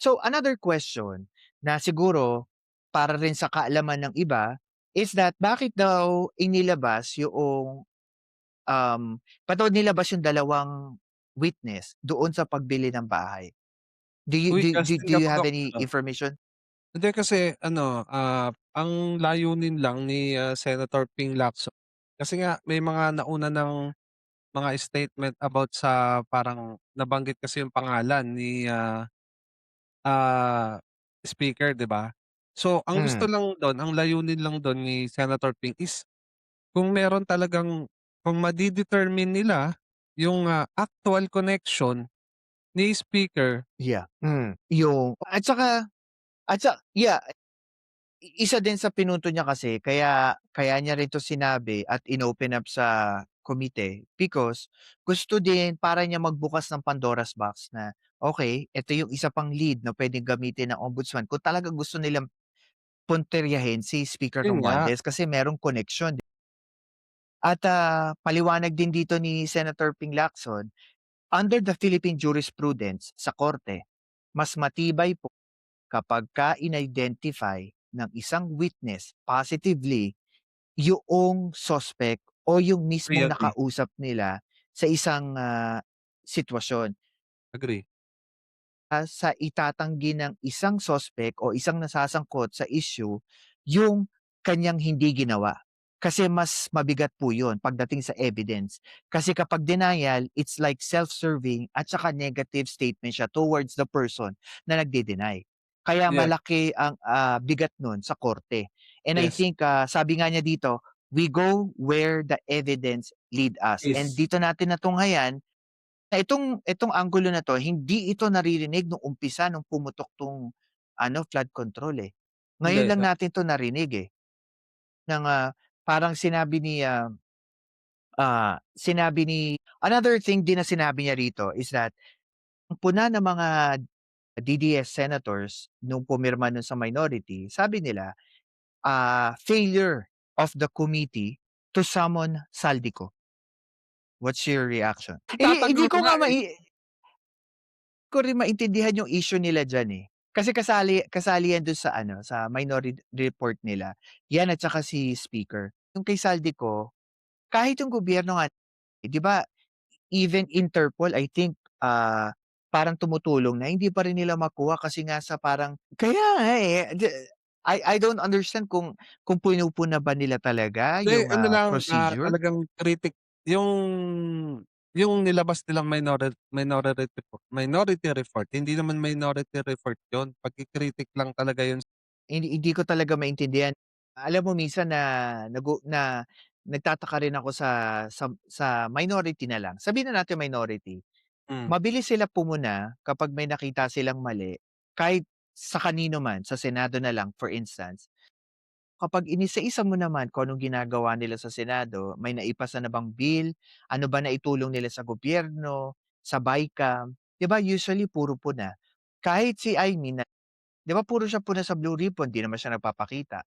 So another question na siguro para rin sa kaalaman ng iba is that bakit daw inilabas yoong, ba't daw nilabas yung dalawang witness doon sa pagbili ng bahay? Do you Uy, do do casting do ka you pa have any ano, information? hindi kasi ano, ang layunin lang ni, Senator Ping Lacson kasi nga may mga nauna ng mga statement about sa parang nabanggit kasi yung pangalan ni, ah, speaker, 'di ba? So, ang gusto Hmm, lang dun, ang layunin lang dun ni Senator Ping is kung meron talagang kung made-determine nila yung, actual connection ni speaker. yeah, yung yeah, isa din sa pinunto niya kasi kaya niya rin 'to sinabi at inopen up sa komite because gusto din para niya magbukas ng Pandora's box na, okey, eto yung isa pang lead na puwedeng gamitin ng ombudsman kung talagang gusto nilang puntiryahin si Speaker Yun nga, Romualdez kasi merong koneksyon. At, paliwanag din dito ni Senator Ping Lacson, under the Philippine jurisprudence sa korte, mas matibay po kapagka in-identify ng isang witness positively yoong suspect o yung agree, mismong agree, nakausap nila sa isang, sitwasyon. agree. Sa itatanggi ng isang suspect o isang nasasangkot sa issue yung kanyang hindi ginawa. Kasi mas mabigat po yun pagdating sa evidence. Kasi kapag denial, it's like self-serving at saka negative statement siya towards the person na nagde-deny. Kaya Yes, malaki ang, bigat nun sa korte. And I yes, think, sabi nga niya dito, "We go where the evidence lead us." And is. dito natin natunghayan na itong anggulo na 'to, hindi ito naririnig nung umpisa nung pumutok 'tong ano, flood control, eh. Ngayon Hindi, lang natin 'to narinig, eh, ng, parang sinabi ni another thing din na sinabi niya rito is that ang puna ng mga DDS senators nung pumirma nun sa minority, sabi nila, failure of the committee to summon Saldico. What's your reaction? Hindi itatanggol ko nga, nga eh. ko rin maintindihan yung issue nila diyan, eh. Kasi kasali kasali yan dun sa ano, sa minority report nila, yan at saka si speaker. Yung kay Saldico, kahit yung gobyerno nga, eh, 'di ba even Interpol I think, parang tumutulong na hindi pa rin nila makuha kasi nga sa parang kaya nga, eh, I don't understand kung pinupuna ba nila talaga Hindi, yung, ano lang, procedure. talagang yung yung nilabas nilang minority report, hindi naman minority report yun, pagki-critic lang talaga yun. Hindi ko talaga maintindihan. Alam mo minsan na na nagtataka rin ako sa minority na lang. Sabihin na natin minority. Hmm, Mabilis sila pumuna kapag may nakita silang mali, kahit sa kanino man, sa Senado na lang for instance. Kapag inisa-isa mo naman kung anong ginagawa nila sa Senado, may naipasa na bang bill, ano ba naitulong nila sa gobyerno, sa BICAM, 'di ba usually puro puna. Kahit si Imee na 'di ba puro siya puna sa Blue Ribbon, 'di naman siya nagpapakita.